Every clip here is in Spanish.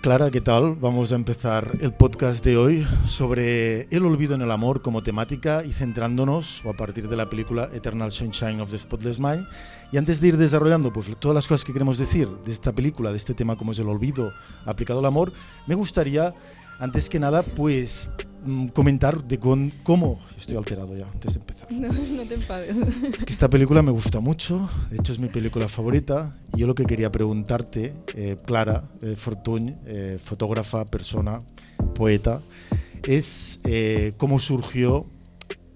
Clara, ¿qué tal? Vamos a empezar el podcast de hoy sobre el olvido en el amor como temática y centrándonos a partir de la película Eternal Sunshine of the Spotless Mind. Y antes de ir desarrollando pues, todas las cosas que queremos decir de esta película, de este tema como es el olvido aplicado al amor, me gustaría, antes que nada, pues comentar de cómo... Estoy alterado ya, antes de empezar. No te enfades. Es que esta película me gusta mucho, de hecho es mi película favorita. Y yo lo que quería preguntarte, Clara Fortuny, fotógrafa, persona, poeta, es cómo surgió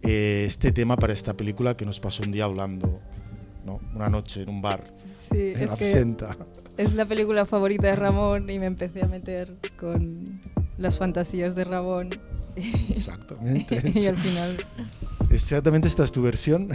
este tema para esta película que nos pasó un día hablando, ¿no? Una noche en un bar, Sí, en es absenta. que es la película favorita de Ramón y me empecé a meter con las fantasías de Ramón. Exactamente. Y al final... Exactamente, esta es tu versión.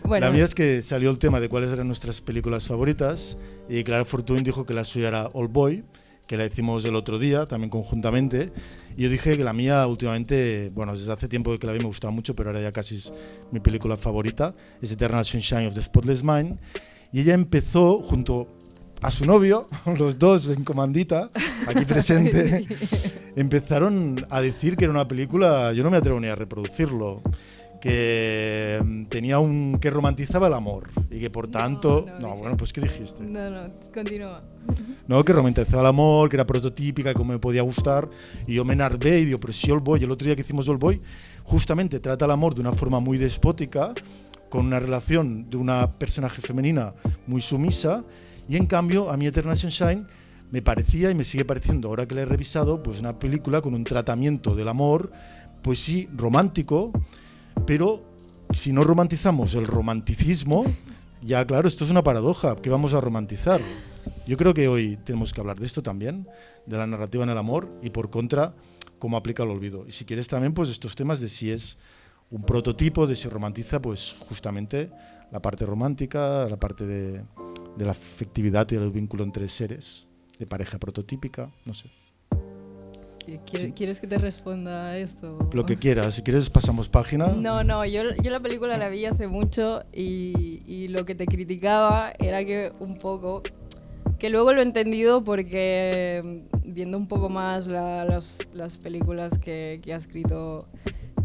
Bueno, La mía es que salió el tema de cuáles eran nuestras películas favoritas y Clara Fortuny dijo que la suya era Old Boy, que la hicimos el otro día, también conjuntamente. Y yo dije que la mía últimamente, bueno, desde hace tiempo que la vi me gustaba mucho, pero ahora ya casi es mi película favorita, es Eternal Sunshine of the Spotless Mind. Y ella empezó junto a su novio, los dos en comandita, aquí presente, empezaron a decir que era una película, yo no me atrevo ni a reproducirlo, que tenía que romantizaba el amor y que por tanto... No, bueno, pues ¿qué dijiste? No, continúa. No, que romantizaba el amor, que era prototípica, que me podía gustar, y yo me enardé y digo, pero si Old Boy, el otro día que hicimos Old Boy, justamente trata el amor de una forma muy despótica, con una relación de una personaje femenina muy sumisa, y en cambio a mí Eternal Sunshine me parecía y me sigue pareciendo, ahora que la he revisado, pues una película con un tratamiento del amor, pues sí, romántico, pero si no romantizamos el romanticismo, ya claro, esto es una paradoja, ¿qué vamos a romantizar? Yo creo que hoy tenemos que hablar de esto también, de la narrativa en el amor y por contra, cómo aplica el olvido. Y si quieres también, pues estos temas de si es un prototipo, de si romantiza, pues justamente la parte romántica, la parte de la afectividad y el vínculo entre seres, de pareja prototípica, no sé. ¿Quieres que te responda a esto? Lo que quieras, si quieres pasamos página. No, yo la película la vi hace mucho y lo que te criticaba era que un poco, que luego lo he entendido porque viendo un poco más las películas que ha escrito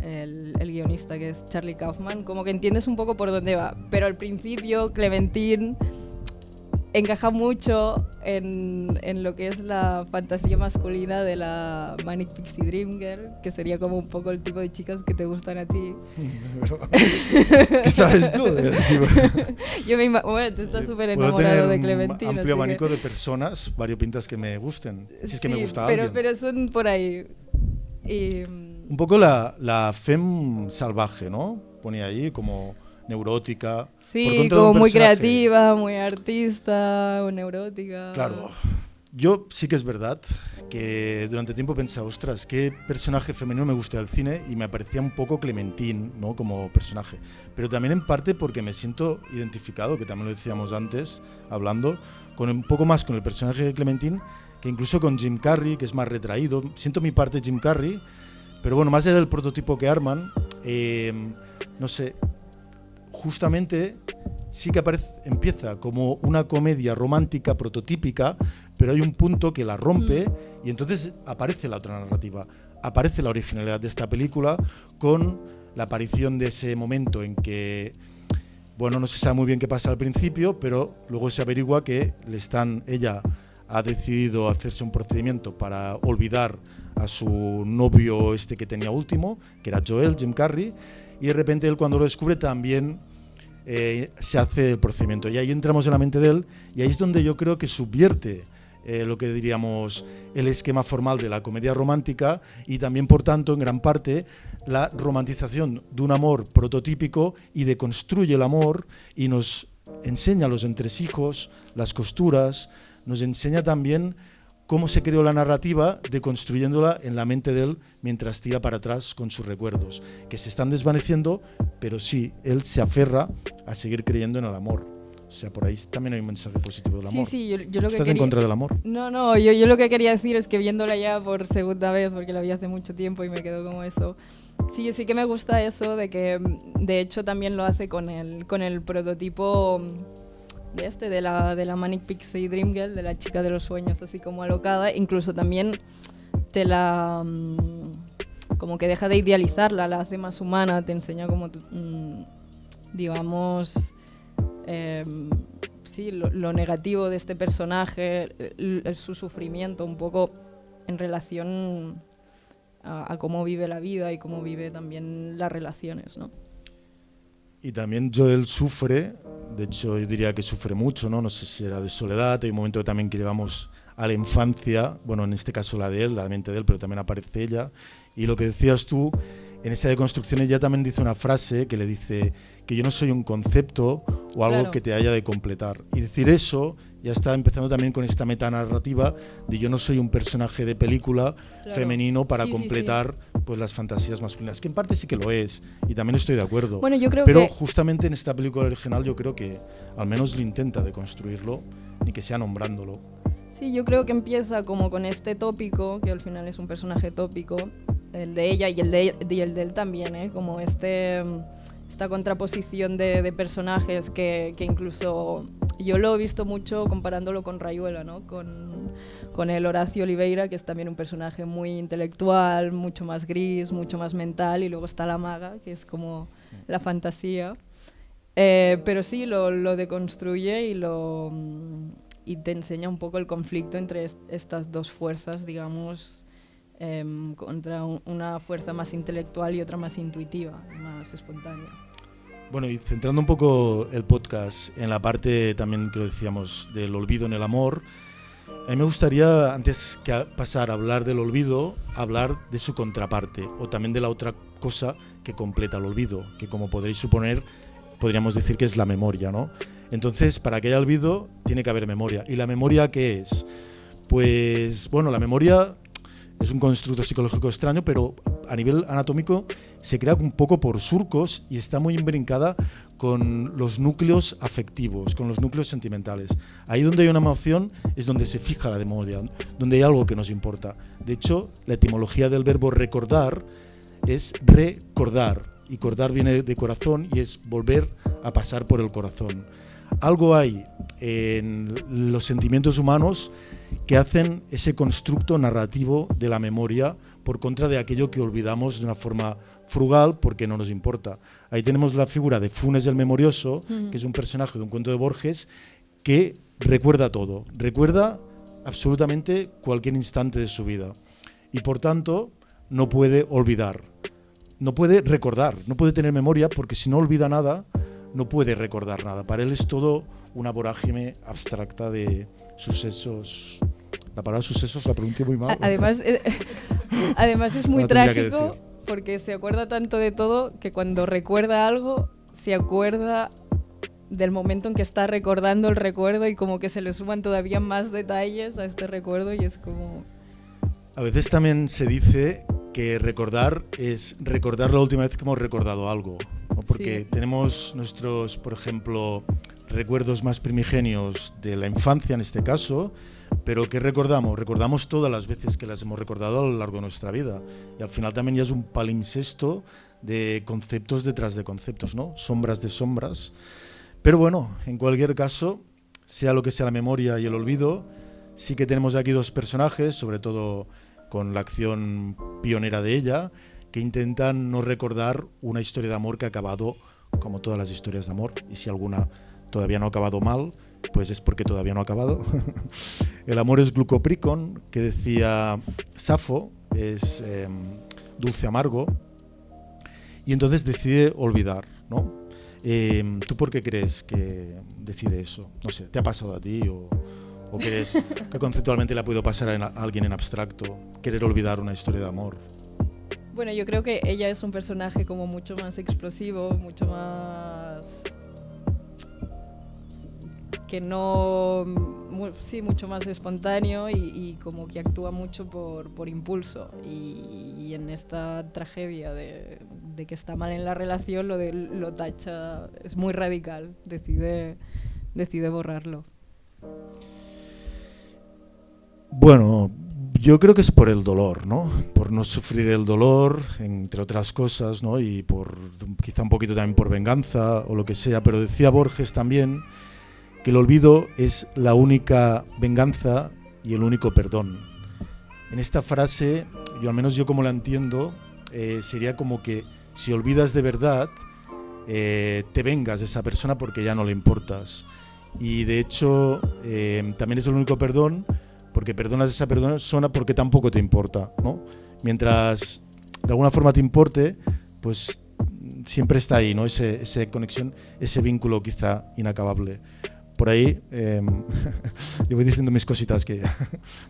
el guionista, que es Charlie Kaufman, como que entiendes un poco por dónde va, pero al principio Clementine encaja mucho en lo que es la fantasía masculina de la Manic Pixie Dream Girl, que sería como un poco el tipo de chicas que te gustan a ti. ¿Qué sabes tú? Yo bueno, tú estás súper enamorado de Clementine. Puedo tener un amplio abanico de personas variopintas que me gusten, si es que me gusta alguien. Pero son por ahí. Un poco la femme salvaje, ¿no? Ponía ahí como... neurótica. Sí, como muy creativa, muy artista, o neurótica. Claro, yo sí que es verdad que durante tiempo pensaba, ostras, qué personaje femenino me gusta del cine y me aparecía un poco Clementine, ¿no? Como personaje. Pero también en parte porque me siento identificado, que también lo decíamos antes, hablando, con un poco más con el personaje de Clementine que incluso con Jim Carrey, que es más retraído. Siento mi parte Jim Carrey, pero bueno, más allá del prototipo que arman, no sé, justamente sí que empieza como una comedia romántica prototípica, pero hay un punto que la rompe y entonces aparece la otra narrativa, aparece la originalidad de esta película con la aparición de ese momento en que, bueno, no se sabe muy bien qué pasa al principio, pero luego se averigua que ella ha decidido hacerse un procedimiento para olvidar a su novio que tenía último, que era Joel, Jim Carrey, y de repente él cuando lo descubre también se hace el procedimiento y ahí entramos en la mente de él y ahí es donde yo creo que subvierte lo que diríamos el esquema formal de la comedia romántica y también por tanto en gran parte la romantización de un amor prototípico y deconstruye el amor y nos enseña los entresijos, las costuras, nos enseña también cómo se creó la narrativa, deconstruyéndola en la mente de él mientras tira para atrás con sus recuerdos, que se están desvaneciendo, pero sí, él se aferra a seguir creyendo en el amor. O sea, por ahí también hay un mensaje positivo del amor. Sí, yo lo que ¿Estás en contra del amor? No, yo lo que quería decir es que viéndola ya por segunda vez, porque la vi hace mucho tiempo y me quedó como eso, sí que me gusta eso de que, de hecho, también lo hace con el prototipo de la Manic Pixie Dream Girl, de la chica de los sueños, así como alocada. Incluso también te la... como que deja de idealizarla, la hace más humana, te enseña como, digamos, sí, lo negativo de este personaje, su sufrimiento un poco en relación a cómo vive la vida y cómo vive también las relaciones, ¿no? Y también Joel sufre, de hecho yo diría que sufre mucho, ¿no? No sé si era de soledad, hay un momento también que llegamos a la infancia, bueno, en este caso la de él, la mente de él, pero también aparece ella. Y lo que decías tú, en esa deconstrucción ella también dice una frase que le dice que yo no soy un concepto o algo Claro. que te haya de completar. Y decir eso ya está empezando también con esta metanarrativa de yo no soy un personaje de película Claro. femenino para Sí, sí, completar pues las fantasías masculinas, que en parte sí que lo es, y también estoy de acuerdo. Bueno, yo creo pero que... justamente en esta película original yo creo que al menos lo intenta deconstruirlo, ni que sea nombrándolo. Sí, yo creo que empieza como con este tópico, que al final es un personaje tópico, el de ella y el de él también, ¿eh? Como esta contraposición de personajes que incluso yo lo he visto mucho comparándolo con Rayuela, ¿no? Con el Horacio Oliveira, que es también un personaje muy intelectual, mucho más gris, mucho más mental, y luego está la maga, que es como la fantasía. Pero sí, lo deconstruye y te enseña un poco el conflicto entre estas dos fuerzas, digamos, contra una fuerza más intelectual y otra más intuitiva, más espontánea. Bueno, y centrando un poco el podcast en la parte también que lo decíamos del olvido en el amor, a mí me gustaría, antes que pasar a hablar del olvido, hablar de su contraparte o también de la otra cosa que completa el olvido, que como podréis suponer, podríamos decir que es la memoria, ¿no? Entonces, para que haya olvido, tiene que haber memoria. ¿Y la memoria qué es? Pues, bueno, la memoria es un constructo psicológico extraño, pero a nivel anatómico se crea un poco por surcos y está muy imbrincada con los núcleos afectivos, con los núcleos sentimentales. Ahí donde hay una emoción es donde se fija la memoria, donde hay algo que nos importa. De hecho, la etimología del verbo recordar es recordar, y cordar viene de corazón y es volver a pasar por el corazón. Algo hay en los sentimientos humanos que hacen ese constructo narrativo de la memoria por contra de aquello que olvidamos de una forma frugal porque no nos importa. Ahí tenemos la figura de Funes el Memorioso, que es un personaje de un cuento de Borges que recuerda todo, recuerda absolutamente cualquier instante de su vida y por tanto no puede olvidar, no puede recordar, no puede tener memoria porque si no olvida nada, no puede recordar nada. Para él es todo una vorágine abstracta de sucesos. La palabra sucesos la pronuncié muy mal. Además es muy No tendría que trágico decir. porque se acuerda tanto de todo que cuando recuerda algo se acuerda del momento en que está recordando el recuerdo y como que se le suman todavía más detalles a este recuerdo y es como... A veces también se dice que recordar es recordar la última vez que hemos recordado algo, ¿no? Porque Sí. tenemos nuestros, por ejemplo, recuerdos más primigenios de la infancia en este caso, pero ¿qué recordamos? Recordamos todas las veces que las hemos recordado a lo largo de nuestra vida y al final también ya es un palimpsesto de conceptos detrás de conceptos, ¿no? Sombras de sombras. Pero bueno, en cualquier caso, sea lo que sea la memoria y el olvido, sí que tenemos aquí dos personajes, sobre todo con la acción pionera de ella, que intentan no recordar una historia de amor que ha acabado como todas las historias de amor, y si alguna todavía no ha acabado mal, pues es porque todavía no ha acabado. El amor es glucopricon, que decía Safo, es dulce amargo, y entonces decide olvidar, ¿no? ¿Tú por qué crees que decide eso? No sé, ¿te ha pasado a ti o crees que conceptualmente le ha podido pasar a alguien en abstracto querer olvidar una historia de amor? Bueno, yo creo que ella es un personaje como mucho más explosivo, mucho más... que no... sí, mucho más espontáneo y como que actúa mucho por impulso. Y en esta tragedia de que está mal en la relación lo tacha, es muy radical, decide borrarlo. Bueno, yo creo que es por el dolor, ¿no? Por no sufrir el dolor, entre otras cosas, ¿no? Y por quizá un poquito también por venganza o lo que sea. Pero decía Borges también que el olvido es la única venganza y el único perdón. En esta frase, yo como la entiendo, sería como que si olvidas de verdad, te vengas de esa persona porque ya no le importas. Y de hecho, también es el único perdón porque perdonas a esa persona porque tampoco te importa, ¿no? Mientras de alguna forma te importe, pues siempre está ahí, ¿no? Esa conexión, ese vínculo quizá inacabable. Por ahí yo voy diciendo mis cositas que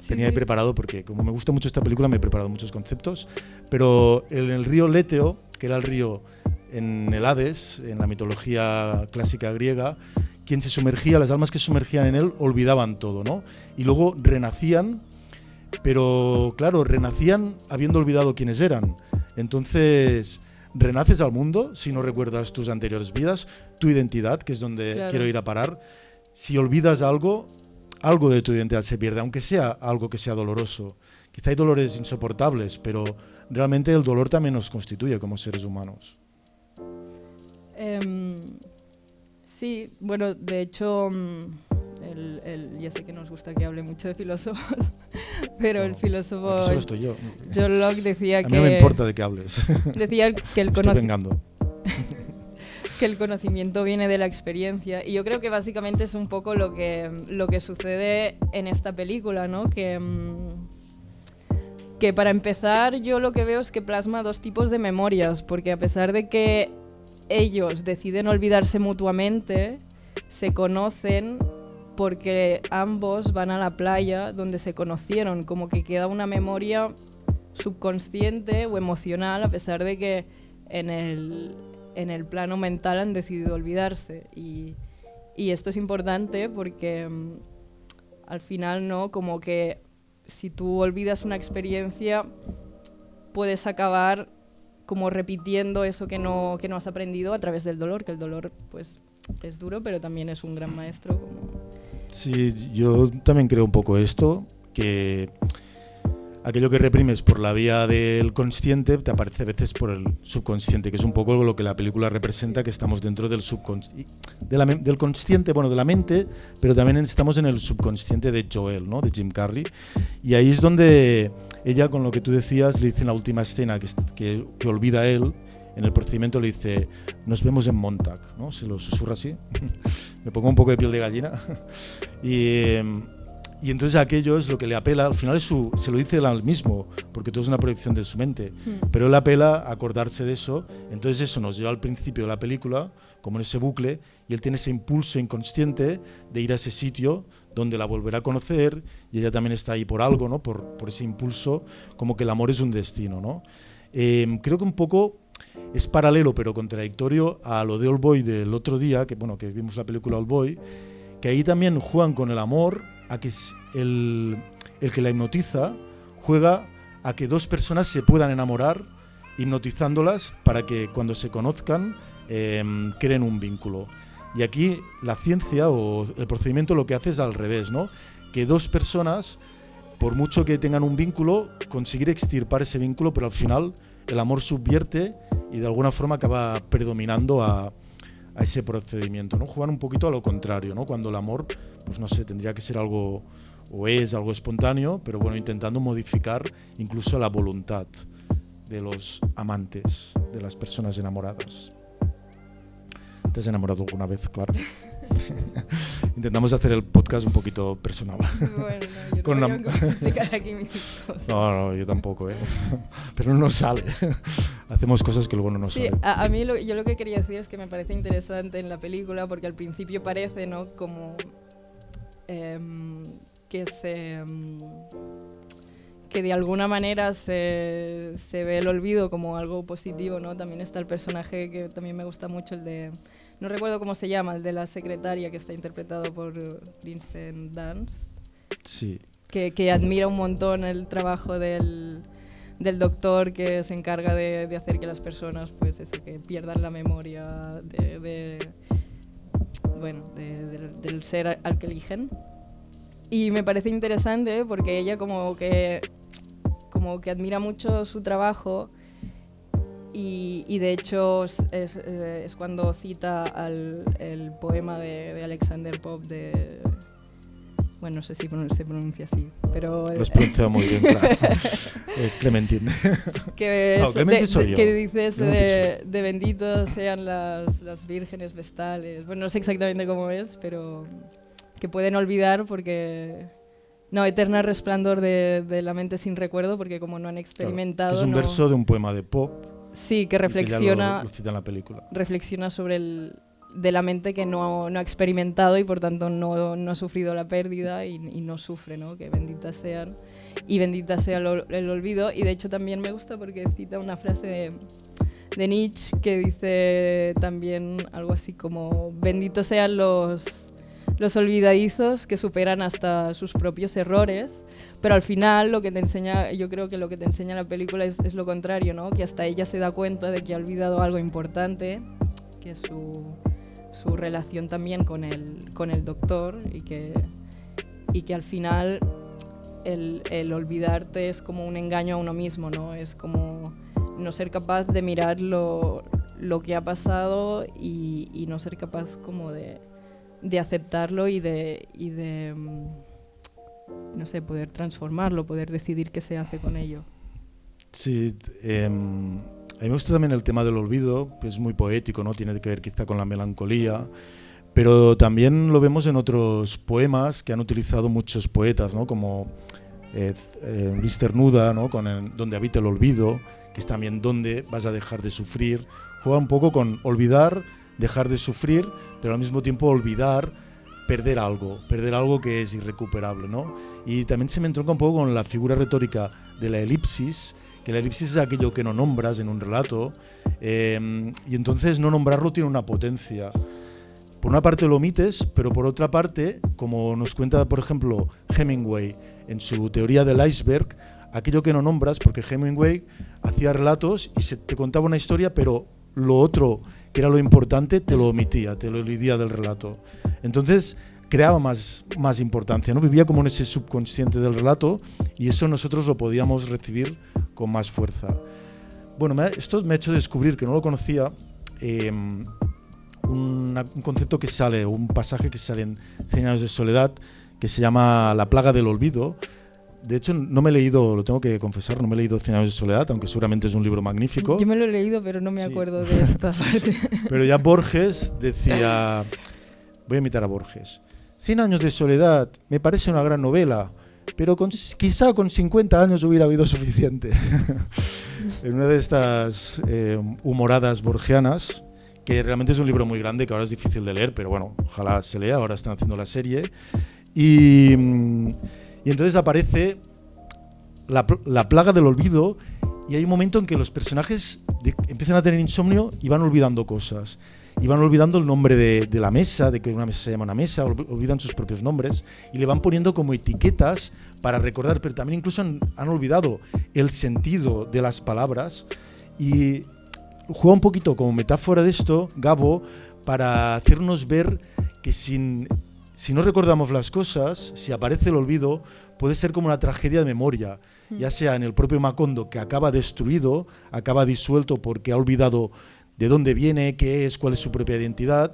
tenía ahí preparado, porque como me gusta mucho esta película me he preparado muchos conceptos, pero en el río Leteo, que era el río en el Hades, en la mitología clásica griega, quien se sumergía, las almas que se sumergían en él olvidaban todo, ¿no? Y luego renacían, pero claro, renacían habiendo olvidado quiénes eran. Entonces renaces al mundo si no recuerdas tus anteriores vidas, tu identidad, que es donde quiero ir a parar. Si olvidas algo de tu identidad se pierde, aunque sea algo que sea doloroso. Quizá hay dolores insoportables, pero realmente el dolor también nos constituye como seres humanos. Sí, bueno, de hecho, ya sé que nos gusta que hable mucho de filósofos, pero el filósofo solo estoy yo. John Locke decía que... A mí no me importa de qué hables. Decía que el conocimiento... que el conocimiento viene de la experiencia, y yo creo que básicamente es un poco lo que sucede en esta película, ¿no? Que para empezar yo lo que veo es que plasma dos tipos de memorias, porque a pesar de que ellos deciden olvidarse mutuamente, se conocen porque ambos van a la playa donde se conocieron, como que queda una memoria subconsciente o emocional, a pesar de que en el plano mental han decidido olvidarse. Y esto es importante porque al final, ¿no? Como que si tú olvidas una experiencia, puedes acabar como repitiendo eso que no has aprendido a través del dolor, que el dolor pues es duro, pero también es un gran maestro. Sí, yo también creo un poco esto, que aquello que reprimes por la vía del consciente te aparece a veces por el subconsciente, que es un poco lo que la película representa, que estamos dentro del subconsciente, del consciente, bueno, de la mente, pero también estamos en el subconsciente de Joel, ¿no? De Jim Carrey. Y ahí es donde ella, con lo que tú decías, le dice en la última escena que olvida él, en el procedimiento le dice: nos vemos en Montag, ¿no? Se lo susurra así. Me pongo un poco de piel de gallina. Y entonces aquello es lo que le apela, al final se lo dice él al mismo, porque todo es una proyección de su mente, pero él apela a acordarse de eso. Entonces eso nos lleva al principio de la película, como en ese bucle, y él tiene ese impulso inconsciente de ir a ese sitio donde la volverá a conocer, y ella también está ahí por algo, ¿no? Por ese impulso, como que el amor es un destino, ¿no? Creo que un poco es paralelo, pero contradictorio a lo de Oldboy del otro día, que vimos la película Oldboy, que ahí también juegan con el amor, a que el que la hipnotiza juega a que dos personas se puedan enamorar hipnotizándolas para que cuando se conozcan creen un vínculo. Y aquí la ciencia o el procedimiento lo que hace es al revés, ¿no? Que dos personas, por mucho que tengan un vínculo, conseguir extirpar ese vínculo, pero al final el amor subvierte y de alguna forma acaba predominando a ese procedimiento, ¿no? Juegan un poquito a lo contrario, ¿no? Cuando el amor, pues no sé, tendría que ser algo, o es algo espontáneo, pero bueno, intentando modificar incluso la voluntad de los amantes, de las personas enamoradas. ¿Te has enamorado alguna vez, Clark? Intentamos hacer el podcast un poquito personal. Bueno, no, yo no voy a explicar aquí mis cosas. No, yo tampoco, ¿eh? Pero no nos sale. Hacemos cosas que luego no nos salen. A mí yo lo que quería decir es que me parece interesante en la película, porque al principio parece, ¿no? Como que de alguna manera se ve el olvido como algo positivo, ¿no? También está el personaje que también me gusta mucho, el de... No recuerdo cómo se llama, el de la secretaria, que está interpretado por Vincent Dunst. Sí. Que admira un montón el trabajo del doctor, que se encarga de hacer que las personas, pues eso, que pierdan la memoria del ser al que eligen. Y me parece interesante porque ella como que admira mucho su trabajo Y de hecho es cuando cita el poema de Alexander Pope de... Bueno, no sé si se pronuncia así, pero... Lo has pronunciado muy bien, claro. Clementine. Que dices de benditos sean las vírgenes vestales. Bueno, no sé exactamente cómo es, pero que pueden olvidar porque... No, eterna resplandor de la mente sin recuerdo, porque como no han experimentado... Claro, es un verso de un poema de Pope. Sí, que reflexiona... Que lo cita en la película. Reflexiona sobre de la mente que no ha experimentado y por tanto no ha sufrido la pérdida y no sufre, ¿no? Que benditas sean y bendita sea el olvido. Y de hecho también me gusta porque cita una frase de Nietzsche que dice también algo así como benditos sean los olvidadizos que superan hasta sus propios errores, pero al final lo que te enseña, yo creo que lo que te enseña la película es lo contrario, ¿no? Que hasta ella se da cuenta de que ha olvidado algo importante, que es su relación también con el doctor y que al final el olvidarte es como un engaño a uno mismo, ¿no? Es como no ser capaz de mirar lo que ha pasado y no ser capaz como de aceptarlo y de no sé, poder transformarlo, poder decidir qué se hace con ello. Sí, a mí me gusta también el tema del olvido, es muy poético, ¿no? Tiene que ver quizá con la melancolía, pero también lo vemos en otros poemas que han utilizado muchos poetas, ¿no? Como Luis Cernuda, ¿no? Con Donde habita el olvido, que es también donde vas a dejar de sufrir. Juega un poco con olvidar, dejar de sufrir, pero al mismo tiempo olvidar, perder algo que es irrecuperable, ¿no? Y también se me entronca un poco con la figura retórica de la elipsis, que la elipsis es aquello que no nombras en un relato, y entonces no nombrarlo tiene una potencia. Por una parte lo omites, pero por otra parte, como nos cuenta, por ejemplo, Hemingway en su teoría del iceberg, aquello que no nombras, porque Hemingway hacía relatos y te contaba una historia, pero lo otro, que era lo importante, te lo omitía, te lo elidía del relato. Entonces creaba más importancia, ¿no? Vivía como en ese subconsciente del relato y eso nosotros lo podíamos recibir con más fuerza. Bueno, esto me ha hecho descubrir, que no lo conocía, un concepto que sale, un pasaje que sale en 100 años de soledad, que se llama La plaga del olvido. De hecho, no me he leído, lo tengo que confesar, no me he leído 100 años de soledad, aunque seguramente es un libro magnífico. Yo me lo he leído, pero no me acuerdo de esta parte. Pero ya Borges decía, voy a imitar a Borges, 100 años de soledad me parece una gran novela, pero quizá con 50 años hubiera habido suficiente. En una de estas humoradas borgianas, que realmente es un libro muy grande, que ahora es difícil de leer, pero bueno, ojalá se lea, ahora están haciendo la serie. Y entonces aparece la plaga del olvido y hay un momento en que los personajes empiezan a tener insomnio y van olvidando cosas. Y van olvidando el nombre de la mesa, de que una mesa se llama una mesa, olvidan sus propios nombres y le van poniendo como etiquetas para recordar, pero también incluso han olvidado el sentido de las palabras. Y juega un poquito como metáfora de esto, Gabo, para hacernos ver que si no recordamos las cosas, si aparece el olvido, puede ser como una tragedia de memoria, ya sea en el propio Macondo, que acaba destruido, acaba disuelto porque ha olvidado de dónde viene, qué es, cuál es su propia identidad,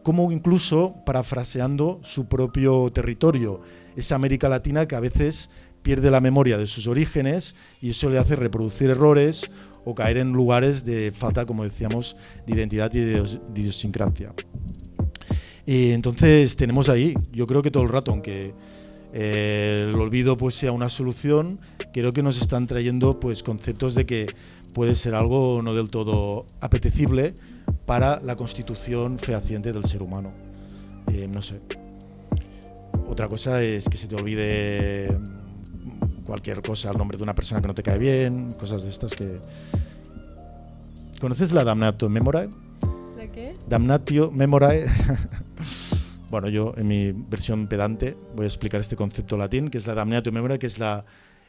como incluso parafraseando su propio territorio, esa América Latina que a veces pierde la memoria de sus orígenes y eso le hace reproducir errores o caer en lugares de falta, como decíamos, de identidad y de idiosincrasia. Entonces tenemos ahí, yo creo que todo el rato, aunque el olvido pues sea una solución, creo que nos están trayendo pues conceptos de que puede ser algo no del todo apetecible para la constitución fehaciente del ser humano. No sé. Otra cosa es que se te olvide cualquier cosa, el nombre de una persona que no te cae bien, cosas de estas que... ¿Conoces la damnatio memorae? ¿La qué? Damnatio memorae. Bueno, yo en mi versión pedante voy a explicar este concepto latín, que es la damnatio memorae, que es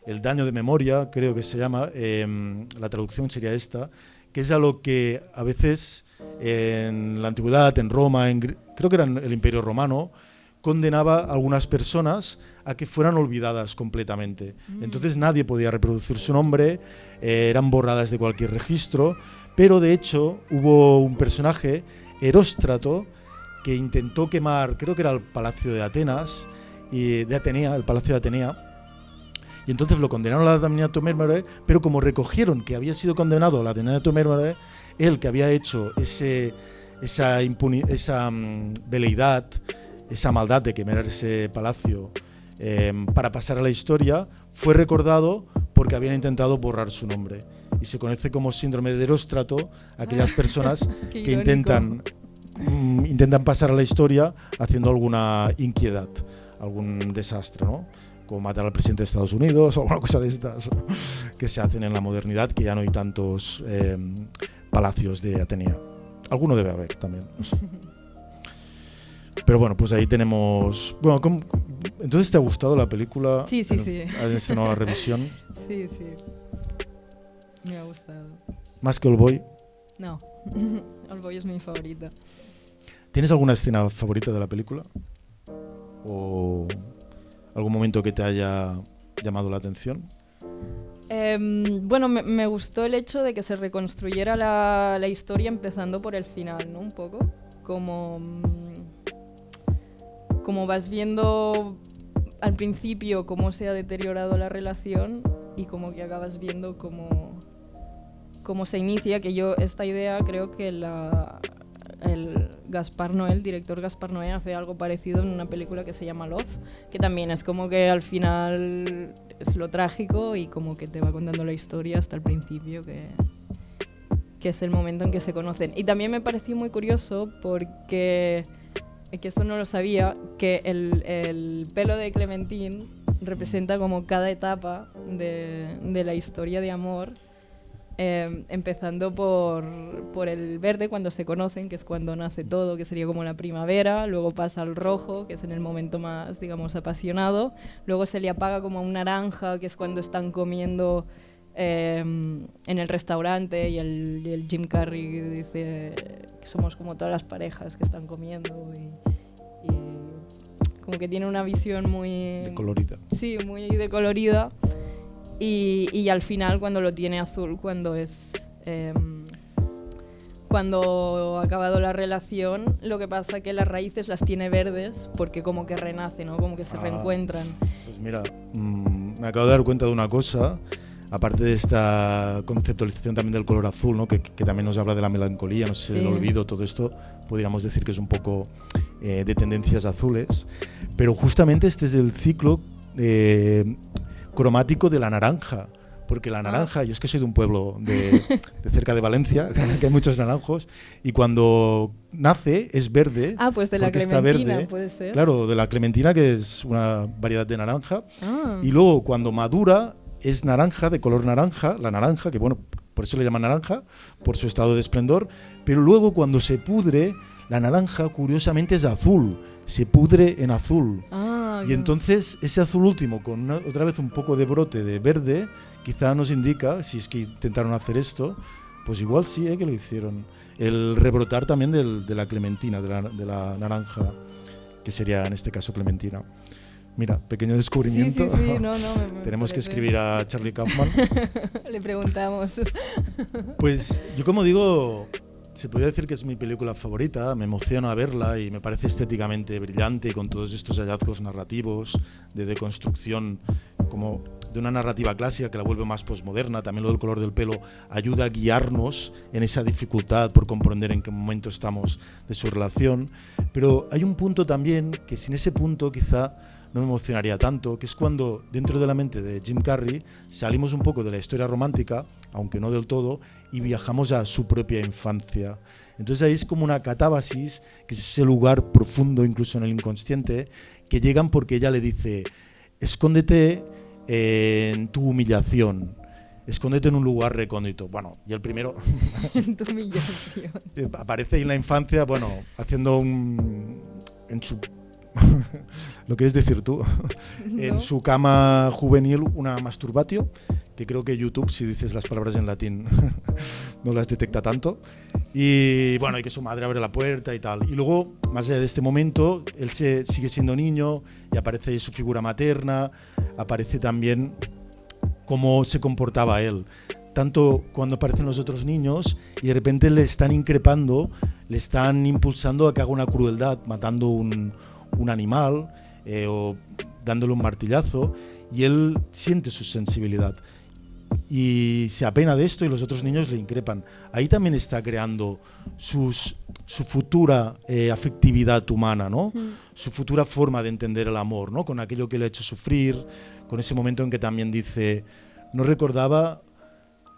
el daño de memoria, creo que se llama, la traducción sería esta, que es a lo que a veces en la antigüedad, en Roma, creo que era en el Imperio Romano, condenaba a algunas personas a que fueran olvidadas completamente. Entonces nadie podía reproducir su nombre, eran borradas de cualquier registro, Pero de hecho hubo un personaje, Eróstrato, que intentó quemar, creo que era el Palacio de Atenas, de Atenea, el Palacio de Atenea, y entonces lo condenaron a la Atenea Mérmore, pero como recogieron que había sido condenado a la Atenea Mérmore, él que había hecho esa veleidad, esa maldad de quemar ese palacio para pasar a la historia, fue recordado porque habían intentado borrar su nombre. Y se conoce como síndrome de Eróstrato aquellas personas que intentan pasar a la historia haciendo alguna inquietud, algún desastre, ¿no? Como matar al presidente de Estados Unidos o alguna cosa de estas que se hacen en la modernidad, que ya no hay tantos palacios de Atenea. Alguno debe haber también, no sé. Pero bueno, pues ahí tenemos... Bueno, ¿entonces te ha gustado la película? Sí. En esta nueva revisión. Sí. Me ha gustado. ¿Más que Oldboy? No, Oldboy es mi favorita. ¿Tienes alguna escena favorita de la película? ¿O algún momento que te haya llamado la atención? Bueno, me gustó el hecho de que se reconstruyera la historia empezando por el final, ¿no? Un poco. Como vas viendo al principio cómo se ha deteriorado la relación y como que acabas viendo cómo se inicia, que yo esta idea creo que el Gaspar Noé, el director Gaspar Noé, hace algo parecido en una película que se llama Love, que también es como que al final es lo trágico y como que te va contando la historia hasta el principio, que es el momento en que se conocen. Y también me pareció muy curioso porque, que esto no lo sabía, que el pelo de Clementine representa como cada etapa de la historia de amor, empezando por el verde cuando se conocen, que es cuando nace todo, que sería como la primavera, luego pasa al rojo, que es en el momento más, digamos, apasionado, luego se le apaga como a un naranja, que es cuando están comiendo en el restaurante y el Jim Carrey dice que somos como todas las parejas que están comiendo y como que tiene una visión muy... Decolorida. Sí, muy decolorida. Y al final cuando lo tiene azul, cuando ha acabado la relación, lo que pasa que las raíces las tiene verdes porque como que renace, ¿no? Como que se reencuentran. Pues mira, me acabo de dar cuenta de una cosa, aparte de esta conceptualización también del color azul, ¿no? que también nos habla de la melancolía, no sé, del olvido, todo esto, podríamos decir que es un poco de tendencias azules, pero justamente este es el ciclo cromático de la naranja, porque la naranja, yo es que soy de un pueblo de cerca de Valencia, que hay muchos naranjos, y cuando nace es verde. Pues de la clementina, puede ser. Claro, de la clementina, que es una variedad de naranja, y luego cuando madura es naranja, de color naranja, la naranja, que bueno, por eso le llaman naranja, por su estado de esplendor, pero luego cuando se pudre, la naranja curiosamente es azul, se pudre en azul. Y entonces ese azul último, con otra vez un poco de brote de verde, quizá nos indica, si es que intentaron hacer esto, pues igual sí que lo hicieron, el rebrotar también de la clementina, de la naranja, que sería en este caso clementina. Mira, pequeño descubrimiento. Sí, no, Tenemos que escribir a Charlie Kaufman. Le preguntamos. Pues yo, como digo, se podría decir que es mi película favorita, me emociona verla y me parece estéticamente brillante, con todos estos hallazgos narrativos de deconstrucción, como de una narrativa clásica que la vuelve más posmoderna. También lo del color del pelo ayuda a guiarnos en esa dificultad por comprender en qué momento estamos de su relación. Pero hay un punto también que sin ese punto quizá no me emocionaría tanto, que es cuando dentro de la mente de Jim Carrey salimos un poco de la historia romántica, aunque no del todo, y viajamos a su propia infancia. Entonces ahí es como una catábasis, que es ese lugar profundo, incluso en el inconsciente, que llegan porque ella le dice: escóndete en tu humillación, escóndete en un lugar recóndito. Bueno, y el primero en tu humillación aparece ahí en la infancia, bueno, haciendo en su lo que es decir tú, ¿no? En su cama juvenil una masturbatio, que creo que YouTube, si dices las palabras en latín, no las detecta tanto. Y bueno, y que su madre abre la puerta y tal. Y luego, más allá de este momento, él sigue siendo niño y aparece su figura materna, aparece también cómo se comportaba él. tanto cuando aparecen los otros niños y de repente le están increpando, le están impulsando a que haga una crueldad, matando un animal o dándole un martillazo, y él siente su sensibilidad y se apena de esto y los otros niños le increpan. Ahí también está creando su futura afectividad humana, ¿no? Su futura forma de entender el amor, ¿no? Con aquello que le ha hecho sufrir, con ese momento en que también dice, no recordaba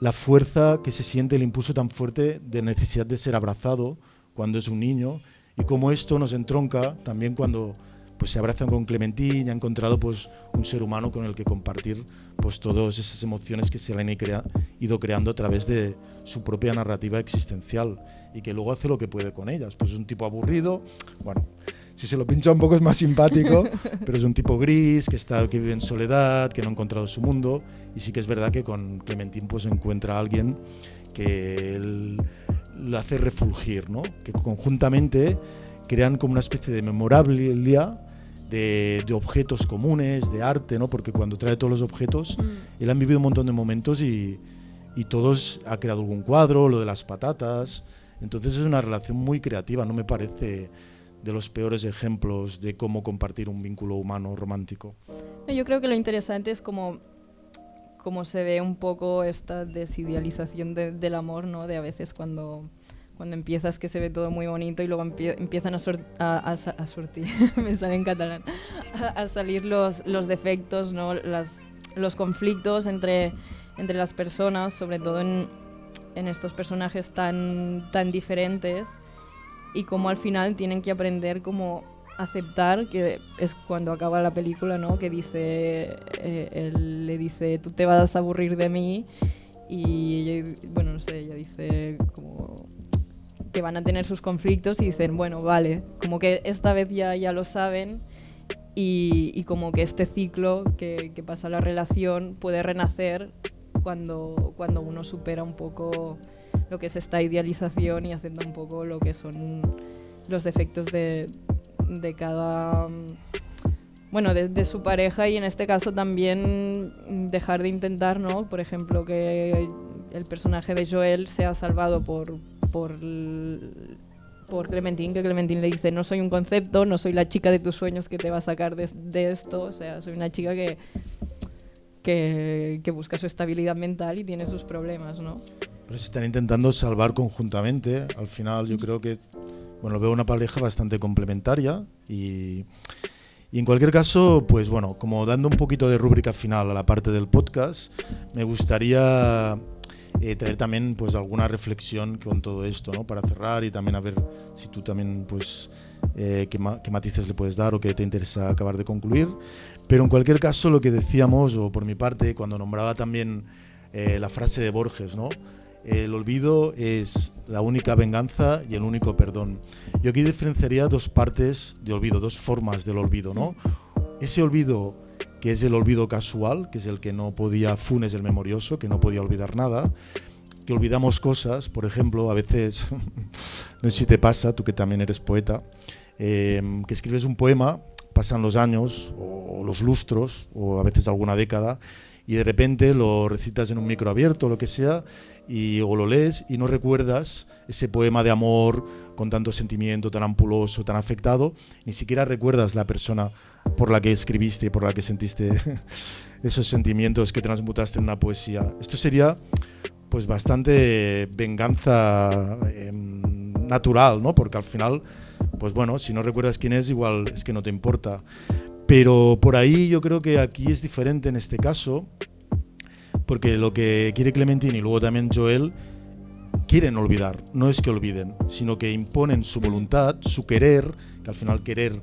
la fuerza que se siente, el impulso tan fuerte de necesidad de ser abrazado cuando es un niño, y cómo esto nos entronca también cuando pues se abrazan con Clementine y ha encontrado pues un ser humano con el que compartir pues todas esas emociones que se le han ido creando a través de su propia narrativa existencial, y que luego hace lo que puede con ellas. Pues es un tipo aburrido, bueno, si se lo pincha un poco es más simpático, pero es un tipo gris, que vive en soledad, que no ha encontrado su mundo, y sí que es verdad que con Clementine pues encuentra a alguien que le hace refulgir, ¿no? Que conjuntamente crean como una especie de memorabilia de objetos comunes, de arte, ¿no? Porque cuando trae todos los objetos, él han vivido un montón de momentos y todos ha creado algún cuadro, lo de las patatas. Entonces es una relación muy creativa, no me parece de los peores ejemplos de cómo compartir un vínculo humano romántico. Yo creo que lo interesante es cómo se ve un poco esta desidealización del amor, ¿no? De a veces cuando empiezas que se ve todo muy bonito y luego empiezan a sortir, me sale en catalán, a salir los defectos, ¿no? Los conflictos entre las personas, sobre todo en estos personajes tan diferentes, y cómo al final tienen que aprender cómo aceptar, que es cuando acaba la película, ¿no? Que dice, él le dice, tú te vas a aburrir de mí, y ella, bueno, no sé, ella dice como que van a tener sus conflictos y dicen, bueno, vale, como que esta vez ya lo saben, y como que este ciclo que pasa la relación puede renacer cuando uno supera un poco lo que es esta idealización y acepta un poco lo que son los defectos de cada, bueno, de su pareja, y en este caso también dejar de intentar, ¿no? Por ejemplo, que el personaje de Joel sea salvado por Clementine, que Clementine le dice, no soy un concepto, no soy la chica de tus sueños que te va a sacar de esto, o sea, soy una chica que busca su estabilidad mental y tiene sus problemas, ¿no? Pero se están intentando salvar conjuntamente. Al final yo creo que, bueno, veo una pareja bastante complementaria y en cualquier caso, pues bueno, como dando un poquito de rúbrica final a la parte del podcast, me gustaría traer también pues alguna reflexión con todo esto, ¿no? Para cerrar y también a ver si tú también pues qué matices le puedes dar o qué te interesa acabar de concluir. Pero en cualquier caso, lo que decíamos, o por mi parte, cuando nombraba también la frase de Borges, ¿no? El olvido es la única venganza y el único perdón. Yo aquí diferenciaría dos partes de olvido, dos formas del olvido, ¿no? Ese olvido que es el olvido casual, que es el que no podía, Funes el memorioso, que no podía olvidar nada, que olvidamos cosas, por ejemplo, a veces, no sé si te pasa, tú que también eres poeta, que escribes un poema, pasan los años o los lustros o a veces alguna década y de repente lo recitas en un micro abierto o lo que sea o lo lees y no recuerdas ese poema de amor con tanto sentimiento, tan ampuloso, tan afectado, ni siquiera recuerdas la persona por la que escribiste y por la que sentiste esos sentimientos que transmutaste en una poesía. Esto sería pues bastante venganza natural, ¿no? Porque al final, pues bueno, si no recuerdas quién es, igual es que no te importa. Pero por ahí yo creo que aquí es diferente en este caso, porque lo que quiere Clementine y luego también Joel quieren olvidar, no es que olviden, sino que imponen su voluntad, su querer, que al final querer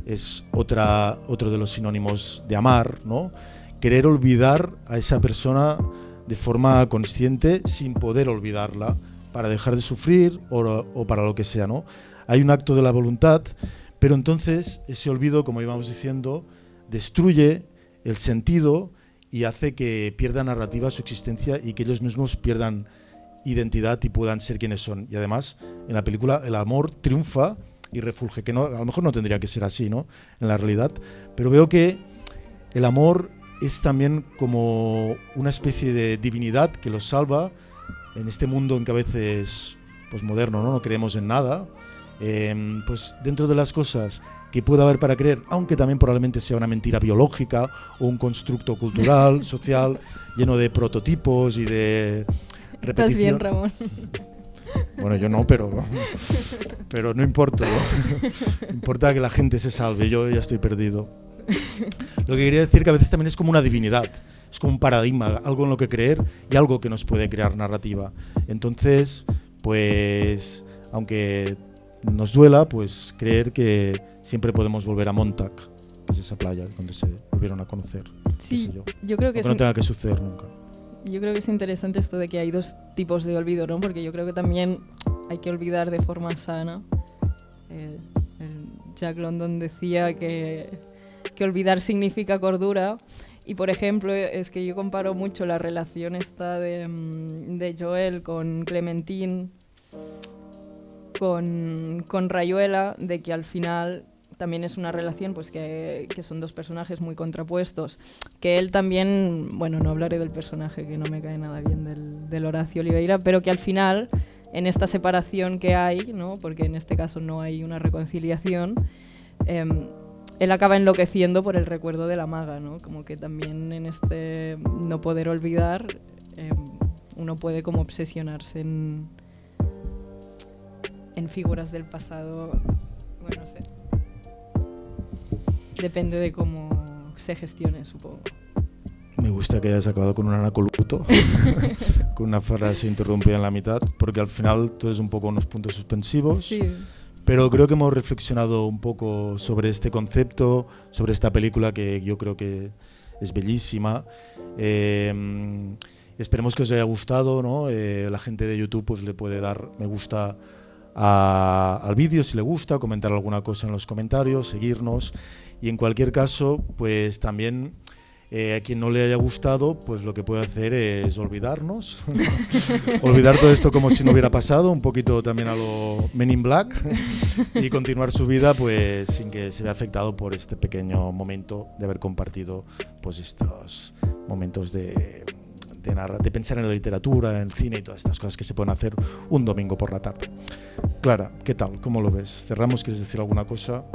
es otro de los sinónimos de amar, ¿no? Querer olvidar a esa persona de forma consciente sin poder olvidarla para dejar de sufrir o para lo que sea, ¿no? Hay un acto de la voluntad, pero entonces ese olvido, como íbamos diciendo, destruye el sentido y hace que pierda narrativa su existencia y que ellos mismos pierdan identidad y puedan ser quienes son. Y además, en la película el amor triunfa y refulge, que no, a lo mejor no tendría que ser así, ¿no? En la realidad, pero veo que el amor es también como una especie de divinidad que los salva en este mundo en que a veces, pues moderno, no creemos en nada. Pues dentro de las cosas que pueda haber para creer, aunque también probablemente sea una mentira biológica o un constructo cultural, social, lleno de prototipos y de repetición. ¿Estás bien, Ramón? Bueno, yo no, pero no importa, ¿no? Importa que la gente se salve, yo ya estoy perdido. Lo que quería decir que a veces también es como una divinidad, es como un paradigma, algo en lo que creer y algo que nos puede crear narrativa. Entonces, pues, aunque nos duela, pues creer que siempre podemos volver a Montag, que es esa playa donde se volvieron a conocer. Sí, yo creo que no tenga que suceder nunca. Yo creo que es interesante esto de que hay dos tipos de olvido, ¿no? Porque yo creo que también hay que olvidar de forma sana. Jack London decía que olvidar significa cordura. Y por ejemplo, es que yo comparo mucho la relación esta de Joel con Clementine, con Rayuela, de que al final también es una relación pues que son dos personajes muy contrapuestos, que él también, bueno, no hablaré del personaje que no me cae nada bien del Horacio Oliveira, pero que al final en esta separación que hay, ¿no? Porque en este caso no hay una reconciliación, él acaba enloqueciendo por el recuerdo de la maga, ¿no? Como que también en este no poder olvidar uno puede como obsesionarse en figuras del pasado, bueno, no sé. Depende de cómo se gestione, supongo. Me gusta que hayas acabado con un anacoluto, con una frase interrumpida en la mitad, porque al final todo es un poco unos puntos suspensivos. Sí. Pero creo que hemos reflexionado un poco sobre este concepto, sobre esta película que yo creo que es bellísima. Esperemos que os haya gustado, ¿no? La gente de YouTube pues le puede dar me gusta al vídeo si le gusta, comentar alguna cosa en los comentarios, seguirnos. Y en cualquier caso, pues también a quien no le haya gustado, pues lo que puede hacer es olvidarnos, olvidar todo esto como si no hubiera pasado, un poquito también a lo Men in Black, y continuar su vida pues sin que se vea afectado por este pequeño momento de haber compartido pues estos momentos de pensar en la literatura, en cine y todas estas cosas que se pueden hacer un domingo por la tarde. Clara, ¿qué tal? ¿Cómo lo ves? ¿Cerramos? ¿Quieres decir alguna cosa?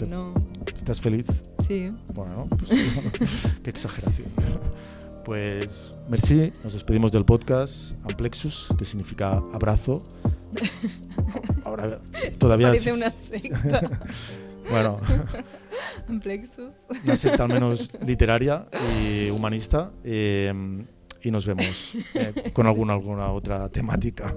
No. ¿Estás feliz? Sí. Bueno, pues, qué exageración. Pues, merci, nos despedimos del podcast Amplexus, que significa abrazo. Ahora todavía parece una secta. Bueno, Amplexus. Una secta al menos literaria y humanista. Y nos vemos con alguna otra temática.